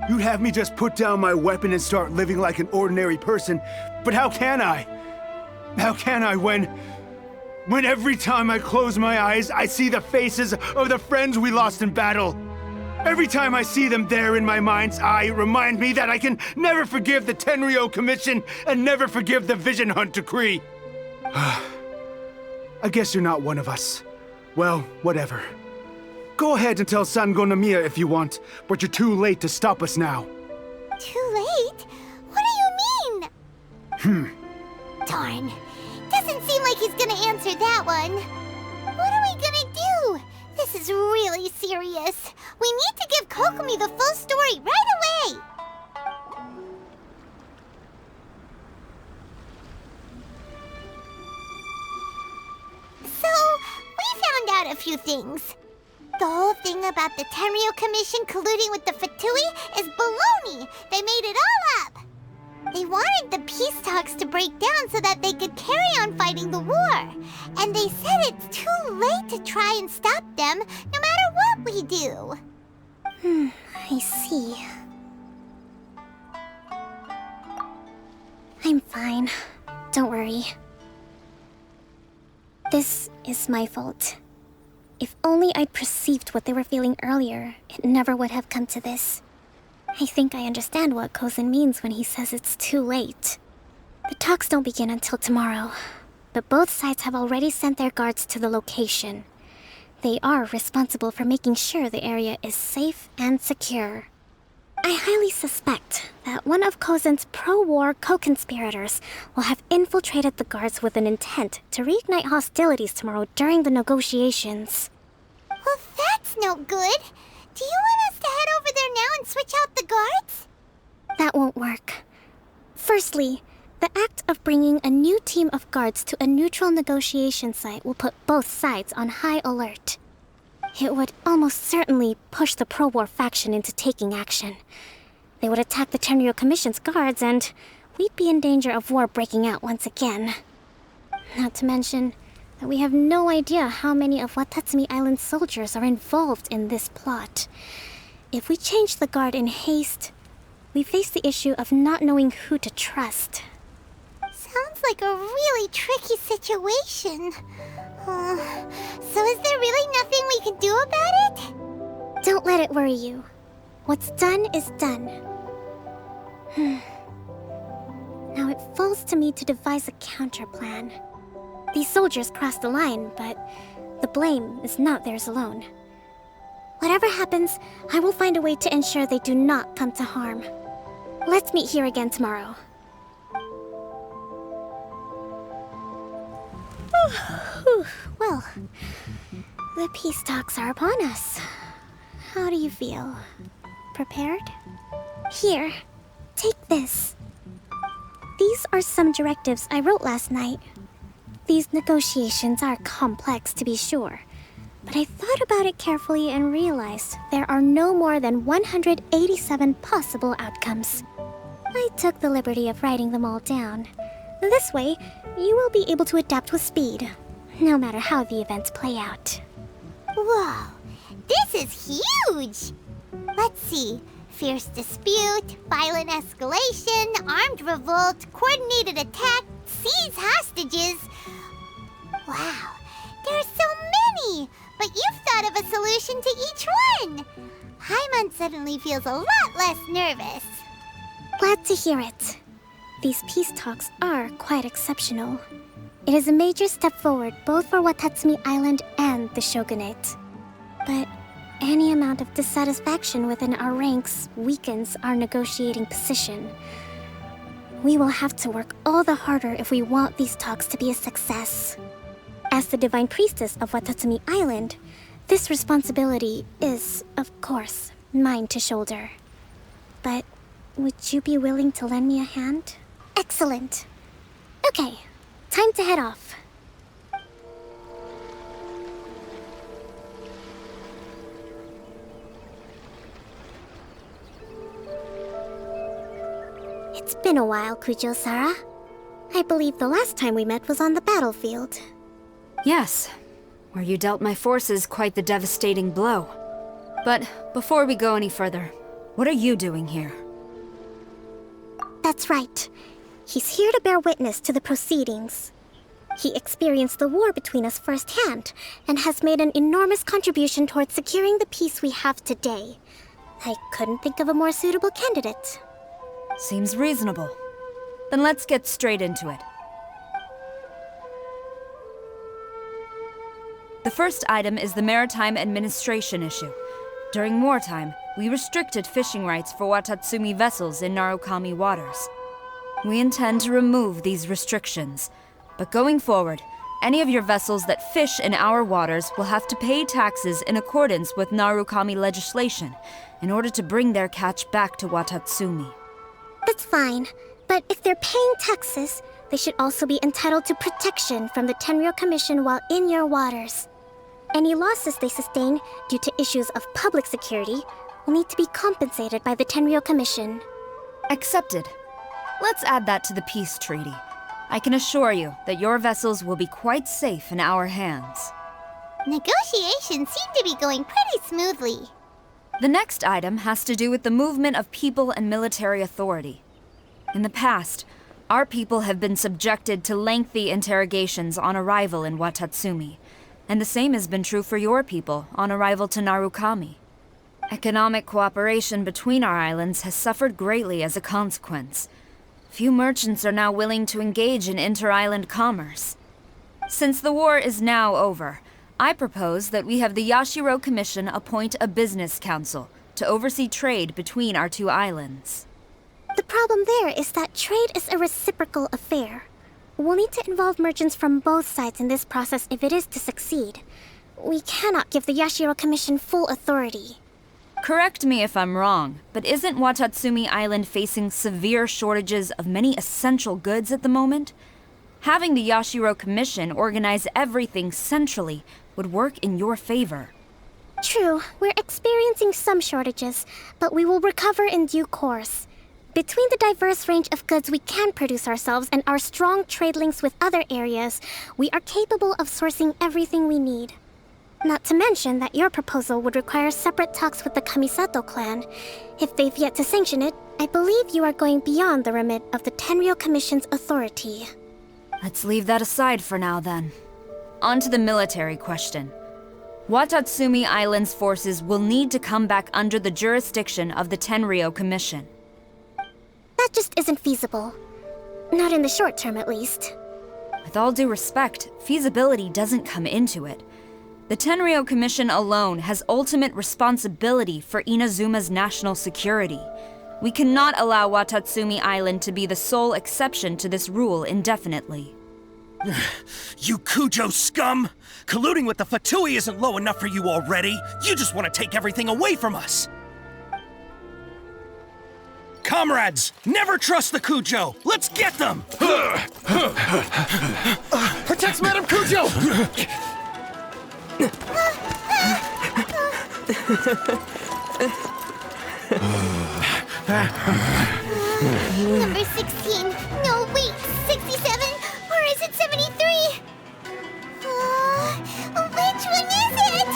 You'd have me just put down my weapon and start living like an ordinary person, but how can I? How can I when every time I close my eyes, I see the faces of the friends we lost in battle? Every time I see them there in my mind's eye, it reminds me that I can never forgive the Tenryou Commission and never forgive the Vision Hunt decree. I guess you're not one of us. Well, whatever. Go ahead and tell Sangonomiya if you want, but you're too late to stop us now. Too late? What do you mean? Darn. Doesn't seem like he's gonna answer that one. What are we gonna do? This is really serious. We need to give Kokomi the full story right away. So, we found out a few things. The whole thing about the Tenryou Commission colluding with the Fatui is baloney. They made it all up. They wanted the peace talks to break down so that they could carry on fighting the war. And they said it's too late to try and stop them, no matter what we do. I see. I'm fine. Don't worry. This is my fault. If only I'd perceived what they were feeling earlier, it never would have come to this. I think I understand what Kozin means when he says it's too late. The talks don't begin until tomorrow, but both sides have already sent their guards to the location. They are responsible for making sure the area is safe and secure. I highly suspect that one of Kozin's pro-war co-conspirators will have infiltrated the guards with an intent to reignite hostilities tomorrow during the negotiations. Well, that's no good. Do you want us to head over there now and switch out the guards? That won't work. Firstly, the act of bringing a new team of guards to a neutral negotiation site will put both sides on high alert. It would almost certainly push the pro-war faction into taking action. They would attack the Tenryou Commission's guards, and we'd be in danger of war breaking out once again. Not to mention that we have no idea how many of Watatsumi Island's soldiers are involved in this plot. If we change the guard in haste, we face the issue of not knowing who to trust. Sounds like a really tricky situation. So is there really nothing we can do about it? Don't let it worry you. What's done is done. Now it falls to me to devise a counter plan. These soldiers crossed the line, but the blame is not theirs alone. Whatever happens, I will find a way to ensure they do not come to harm. Let's meet here again tomorrow. Well, the peace talks are upon us. How do you feel? Prepared? Here, take this. These are some directives I wrote last night. These negotiations are complex, to be sure, But I thought about it carefully and realized there are no more than 187 possible outcomes. I took the liberty of writing them all down. This way, you will be able to adapt with speed, no matter how the events play out. Whoa, this is huge! Let's see. Fierce dispute, violent escalation, armed revolt, coordinated attack, seize hostages. Wow, there are so many! But you've thought of a solution to each one! Paimon suddenly feels a lot less nervous. Glad to hear it. These peace talks are quite exceptional. It is a major step forward both for Watatsumi Island and the Shogunate. But any amount of dissatisfaction within our ranks weakens our negotiating position. We will have to work all the harder if we want these talks to be a success. As the Divine Priestess of Watatsumi Island, this responsibility is, of course, mine to shoulder. But would you be willing to lend me a hand? Excellent. Okay, time to head off. It's been a while, Kujo-Sara. I believe the last time we met was on the battlefield. Yes, where you dealt my forces quite the devastating blow. But before we go any further, what are you doing here? That's right. He's here to bear witness to the proceedings. He experienced the war between us firsthand, and has made an enormous contribution towards securing the peace we have today. I couldn't think of a more suitable candidate. Seems reasonable. Then let's get straight into it. The first item is the maritime administration issue. During wartime, we restricted fishing rights for Watatsumi vessels in Narukami waters. We intend to remove these restrictions, but going forward, any of your vessels that fish in our waters will have to pay taxes in accordance with Narukami legislation in order to bring their catch back to Watatsumi. That's fine, but if they're paying taxes, they should also be entitled to protection from the Tenryou Commission while in your waters. Any losses they sustain due to issues of public security will need to be compensated by the Tenryou Commission. Accepted. Let's add that to the peace treaty. I can assure you that your vessels will be quite safe in our hands. Negotiations seem to be going pretty smoothly. The next item has to do with the movement of people and military authority. In the past, our people have been subjected to lengthy interrogations on arrival in Watatsumi, and the same has been true for your people on arrival to Narukami. Economic cooperation between our islands has suffered greatly as a consequence. Few merchants are now willing to engage in inter-island commerce. Since the war is now over, I propose that we have the Yashiro Commission appoint a business council to oversee trade between our two islands. The problem there is that trade is a reciprocal affair. We'll need to involve merchants from both sides in this process if it is to succeed. We cannot give the Yashiro Commission full authority. Correct me if I'm wrong, but isn't Watatsumi Island facing severe shortages of many essential goods at the moment? Having the Yashiro Commission organize everything centrally would work in your favor. True, we're experiencing some shortages, but we will recover in due course. Between the diverse range of goods we can produce ourselves and our strong trade links with other areas, we are capable of sourcing everything we need. Not to mention that your proposal would require separate talks with the Kamisato clan. If they've yet to sanction it, I believe you are going beyond the remit of the Tenryou Commission's authority. Let's leave that aside for now, then. On to the military question. Watatsumi Island's forces will need to come back under the jurisdiction of the Tenryou Commission. That just isn't feasible. Not in the short term, at least. With all due respect, feasibility doesn't come into it. The Tenryou Commission alone has ultimate responsibility for Inazuma's national security. We cannot allow Watatsumi Island to be the sole exception to this rule indefinitely. You Kujo scum! Colluding with the Fatui isn't low enough for you already. You just want to take everything away from us. Comrades, never trust the Kujo! Let's get them! Protect Madame Kujo! Number 16. No, wait. 67? Or is it 73? Which one is it?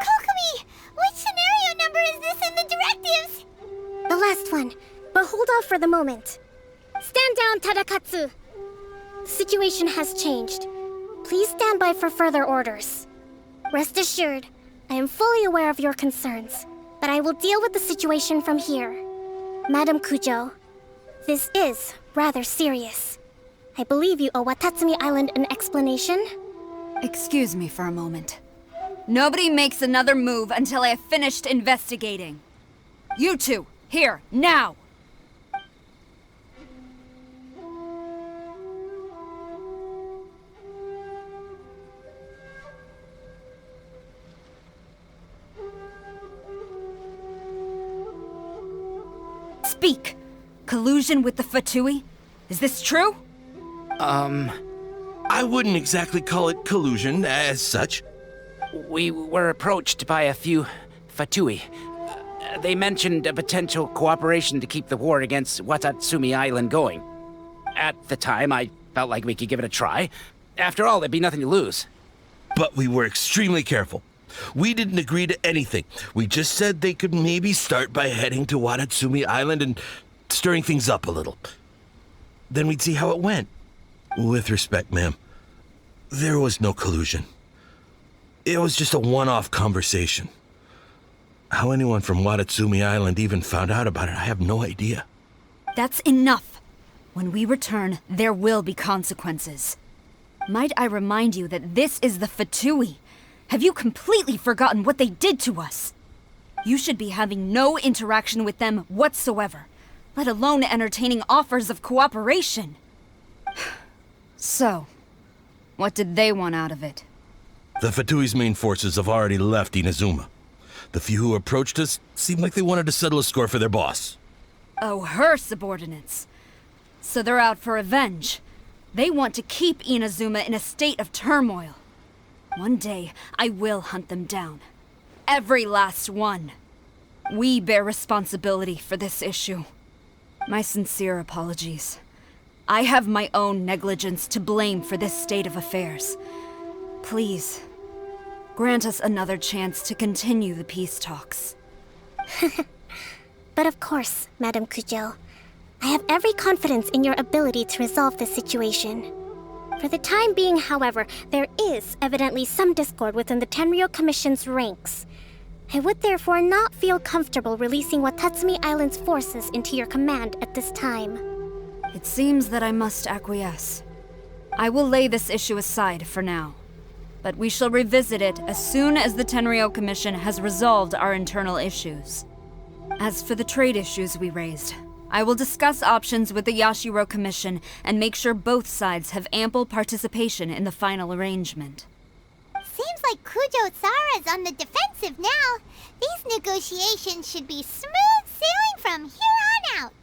Kokomi! Which scenario number is this in the directives? The last one, but hold off for the moment. Stand down, Tadakatsu. The situation has changed. Please stand by for further orders. Rest assured, I am fully aware of your concerns, but I will deal with the situation from here. Madam Kujo, this is rather serious. I believe you owe Watatsumi Island an explanation. Excuse me for a moment. Nobody makes another move until I have finished investigating. You two, here, now! Speak! Collusion with the Fatui? Is this true? I wouldn't exactly call it collusion as such. We were approached by a few Fatui. They mentioned a potential cooperation to keep the war against Watatsumi Island going. At the time, I felt like we could give it a try. After all, there'd be nothing to lose. But we were extremely careful. We didn't agree to anything. We just said they could maybe start by heading to Watatsumi Island and stirring things up a little. Then we'd see how it went. With respect, ma'am, there was no collusion. It was just a one-off conversation. How anyone from Watatsumi Island even found out about it, I have no idea. That's enough. When we return, there will be consequences. Might I remind you that this is the Fatui? Have you completely forgotten what they did to us? You should be having no interaction with them whatsoever, let alone entertaining offers of cooperation. So, what did they want out of it? The Fatui's main forces have already left Inazuma. The few who approached us seemed like they wanted to settle a score for their boss. Oh, her subordinates. So they're out for revenge. They want to keep Inazuma in a state of turmoil. One day, I will hunt them down. Every last one. We bear responsibility for this issue. My sincere apologies. I have my own negligence to blame for this state of affairs. Please, grant us another chance to continue the peace talks. But of course, Madam Kujo, I have every confidence in your ability to resolve this situation. For the time being, however, there is evidently some discord within the Tenryou Commission's ranks. I would therefore not feel comfortable releasing Watatsumi Island's forces into your command at this time. It seems that I must acquiesce. I will lay this issue aside for now. But we shall revisit it as soon as the Tenryou Commission has resolved our internal issues. As for the trade issues we raised, I will discuss options with the Yashiro Commission and make sure both sides have ample participation in the final arrangement. Seems like Kujo-Sara's on the defensive now. These negotiations should be smooth sailing from here on out.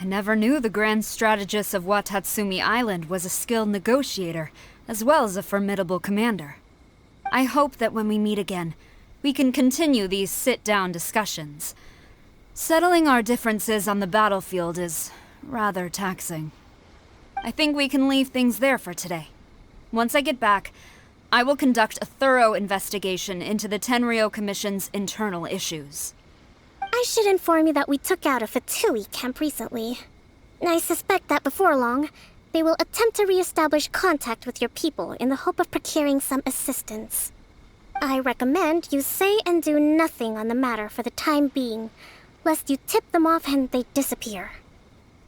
I never knew the grand strategist of Watatsumi Island was a skilled negotiator, as well as a formidable commander. I hope that when we meet again, we can continue these sit-down discussions. Settling our differences on the battlefield is rather taxing. I think we can leave things there for today. Once I get back, I will conduct a thorough investigation into the Tenryou Commission's internal issues. I should inform you that we took out a Fatui camp recently. I suspect that before long, they will attempt to re-establish contact with your people in the hope of procuring some assistance. I recommend you say and do nothing on the matter for the time being, lest you tip them off and they disappear.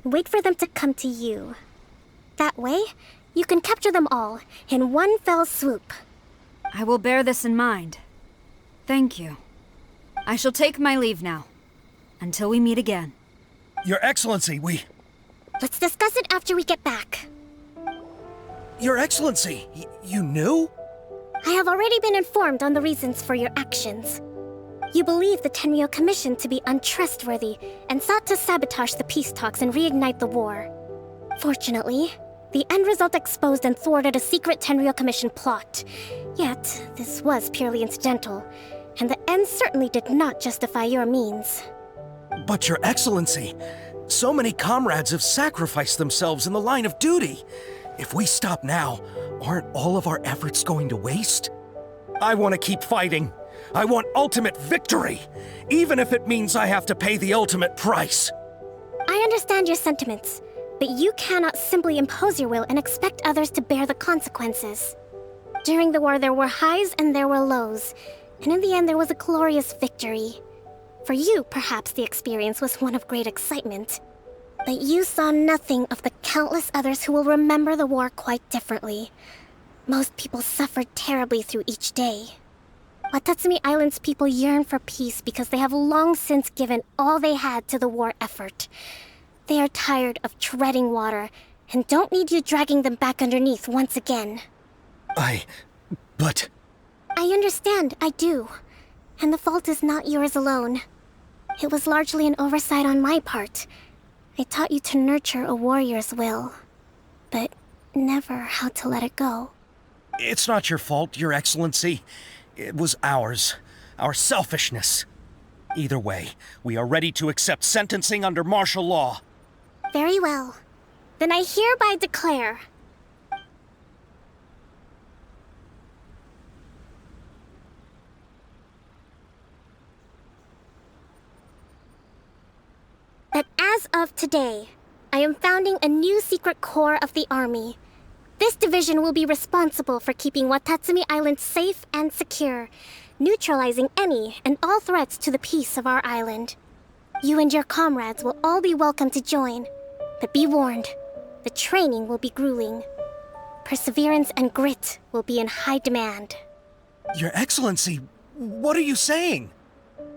Wait for them to come to you. That way, you can capture them all in one fell swoop. I will bear this in mind. Thank you. I shall take my leave now. Until we meet again. Your Excellency, we... Let's discuss it after we get back. Your Excellency, you knew? I have already been informed on the reasons for your actions. You believe the Tenryou Commission to be untrustworthy and sought to sabotage the peace talks and reignite the war. Fortunately, the end result exposed and thwarted a secret Tenryou Commission plot. Yet, this was purely incidental, and the end certainly did not justify your means. But Your Excellency, so many comrades have sacrificed themselves in the line of duty. If we stop now, aren't all of our efforts going to waste? I want to keep fighting. I want ultimate victory, even if it means I have to pay the ultimate price. I understand your sentiments, but you cannot simply impose your will and expect others to bear the consequences. During the war, there were highs and there were lows, and in the end, there was a glorious victory. For you, perhaps the experience was one of great excitement. But you saw nothing of the countless others who will remember the war quite differently. Most people suffered terribly through each day. Watatsumi Island's people yearn for peace because they have long since given all they had to the war effort. They are tired of treading water and don't need you dragging them back underneath once again. But... I understand, I do. And the fault is not yours alone. It was largely an oversight on my part. I taught you to nurture a warrior's will, but never how to let it go. It's not your fault, Your Excellency. It was ours. Our selfishness. Either way, we are ready to accept sentencing under martial law. Very well. Then I hereby declare... that as of today, I am founding a new secret corps of the army. This division will be responsible for keeping Watatsumi Island safe and secure, neutralizing any and all threats to the peace of our island. You and your comrades will all be welcome to join, but be warned, the training will be grueling. Perseverance and grit will be in high demand. Your Excellency, what are you saying?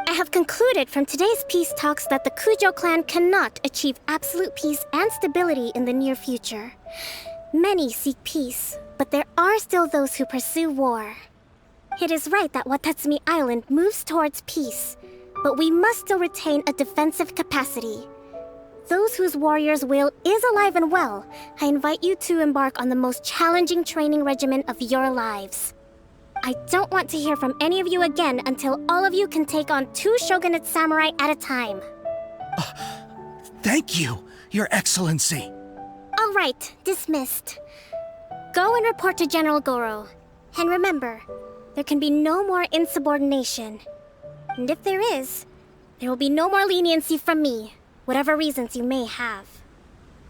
I have concluded from today's peace talks that the Kujo clan cannot achieve absolute peace and stability in the near future. Many seek peace, but there are still those who pursue war. It is right that Watatsumi Island moves towards peace, but we must still retain a defensive capacity. Those whose warrior's will is alive and well, I invite you to embark on the most challenging training regimen of your lives. I don't want to hear from any of you again until all of you can take on 2 shogunate samurai at a time. Thank you, Your Excellency. All right, dismissed. Go and report to General Goro. And remember, there can be no more insubordination. And if there is, there will be no more leniency from me, whatever reasons you may have.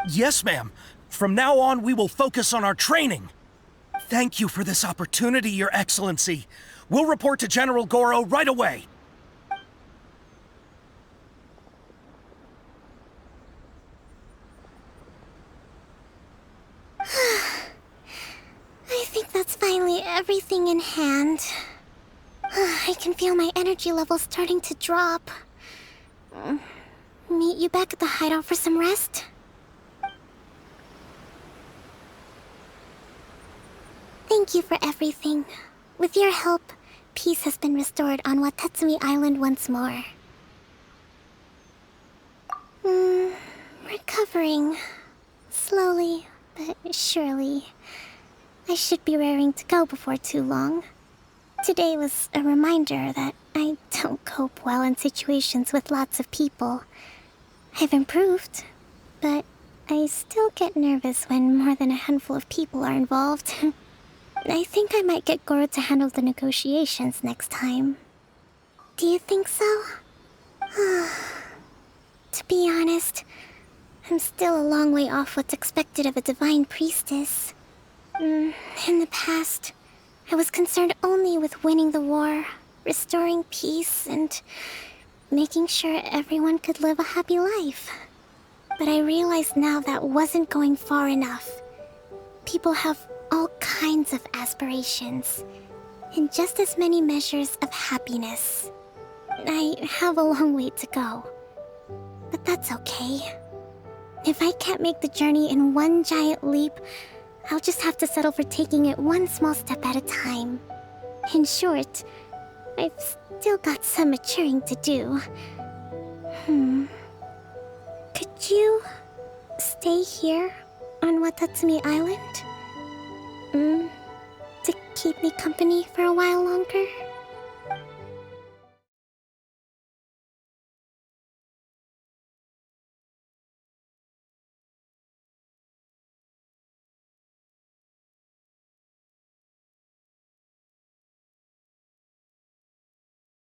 Yes, ma'am. From now on, we will focus on our training. Thank you for this opportunity, Your Excellency. We'll report to General Goro right away. I think that's finally everything in hand. I can feel my energy levels starting to drop. Meet you back at the hideout for some rest? Thank you for everything. With your help, peace has been restored on Watatsumi Island once more. Recovering. Slowly, but surely. I should be raring to go before too long. Today was a reminder that I don't cope well in situations with lots of people. I've improved, but I still get nervous when more than a handful of people are involved. I think I might get Goro to handle the negotiations next time. Do you think so? To be honest, I'm still a long way off what's expected of a divine priestess. In the past, I was concerned only with winning the war, restoring peace, and making sure everyone could live a happy life. But I realize now that wasn't going far enough. People have all kinds of aspirations, and just as many measures of happiness. I have a long way to go, but that's okay. If I can't make the journey in one giant leap, I'll just have to settle for taking it one small step at a time. In short, I've still got some maturing to do. Could you stay here on Watatsumi Island? To keep me company for a while longer?